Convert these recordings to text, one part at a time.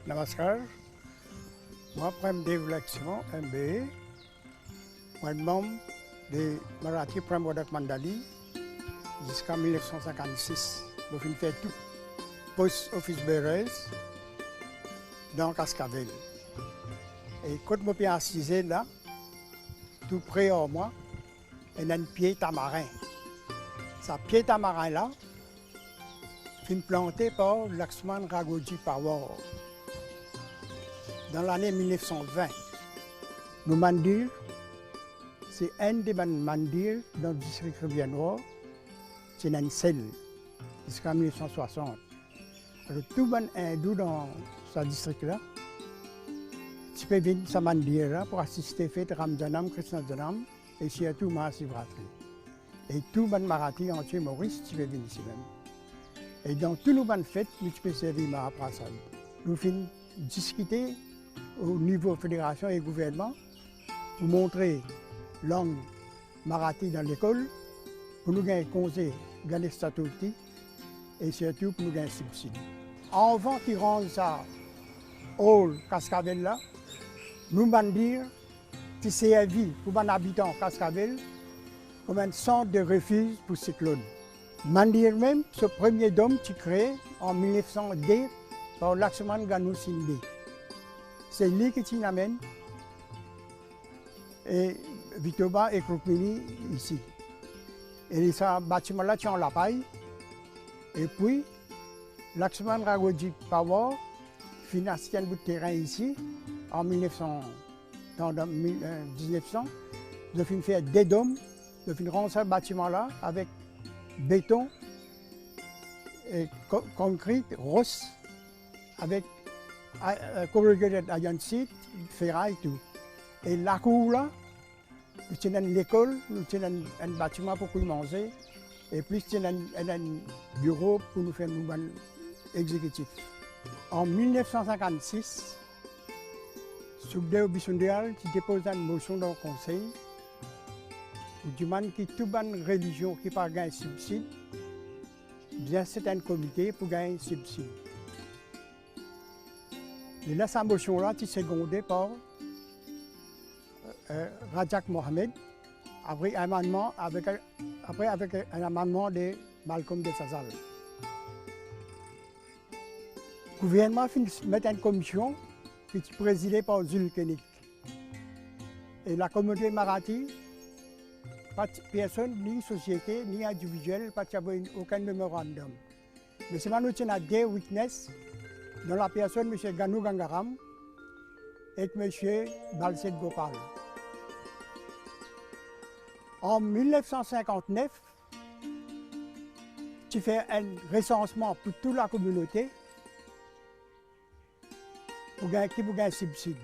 Namaskar. Moi, Prem Dev Lakshman, MBA. Moi, membre de Marathi Prem Wadak Mandali jusqu'en 1956. Je fait tout. Post Office Bearers dans Cascavel. Et quand je suis assisé là, tout près de moi, il y a un pied tamarin. Ce pied tamarin là, fut planté par Lakshman Raghoji Pawar dans l'année 1920. Nos mandir, c'est un des mandir dans le district Rivière-Noire, c'est une selle jusqu'en 1960. Alors tout le monde hindou dans ce district-là, tu peux venir à ce mandir pour assister à la fête Ramjanam, Krishna Janam et surtout Mahasivratri. Et tout le monde marathi entier Maurice, tu peux venir ici même. Et dans toutes nos fêtes, nous pouvons servir Mahaprasad. Nous finissons discuter au niveau fédération et gouvernement pour montrer la langue marathi dans l'école, pour nous gagner conseil, gagner statut et surtout pour nous gagner subside. Avant qu'ils rendent ça au Cascavel là, nous allons dire que c'est servi pour les habitants de Cascavel comme un centre de refuge pour cyclones. Mandir même, ce premier dôme qui créé en 1902 par Lakshman Ganu Sindhi. C'est lui qui t'y amène et Vitoba et Krupmini ici. Et ce bâtiment-là tient la paille. Et puis, Lakshman Raghoji Pawar finance un bout de terrain ici en 1900. Je finis faire des dômes, je finis rendre ce bâtiment-là avec béton et concrète, rose, avec corrugated iron sheet, ferraille et tout. Et la cour là, c'est l'école, c'est un bâtiment pour manger, et puis c'est un bureau pour nous faire un mouvement exécutif. En 1956, Sukhdev Bisundayal dépose une motion dans le conseil pour demander que toute bonne religion qui n'a pas de subside, bien c'est un comité pour gagner un subside. Et là, cette motion-là est secondée par Rajak Mohamed, après un amendement de Malcolm de Sazal. Le gouvernement met une commission qui est présidée par Zulkenik. Et la communauté marathi, pas personne, ni société, ni individuel, pas aucun mémorandum. Mais c'est maintenant qu'il y a deux witnesses dans la personne M. Ganu Gangaram et M. Balset Gopal. En 1959, tu fais un recensement pour toute la communauté pour gagner un subside.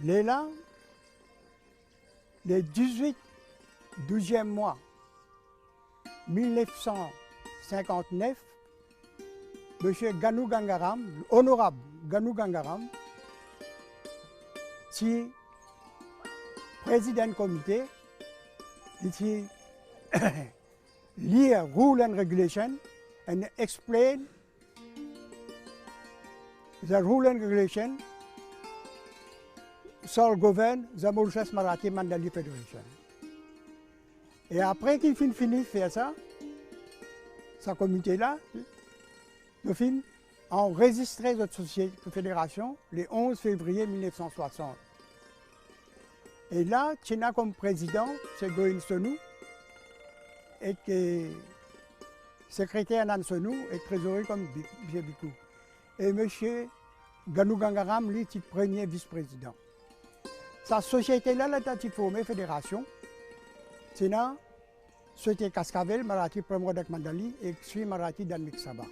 Là, le 12e mois 1959, M. Ganu Gangaram, l'honorable Ganu Gangaram, qui président du comité, il lit rule and regulation and explain the rule and regulation shall govern the Mauritius Marathi Mandali Federation. Et après qu'il finit de faire ça, ce comité-là, nous finissons enregistrer notre société fédération le 11 février 1960. Et là, Tchina comme président, c'est Goïn Sonou, et que secrétaire Nan Sonou et trésorier comme Bikou. Et M. Ganu Gangaram, lui, est premier vice-président. Sa société-là, elle a été formée fédération. C'est là, c'était Cascavel, Marathi Prem Wadak Mandali et Sri Marathi Danmik Sabha.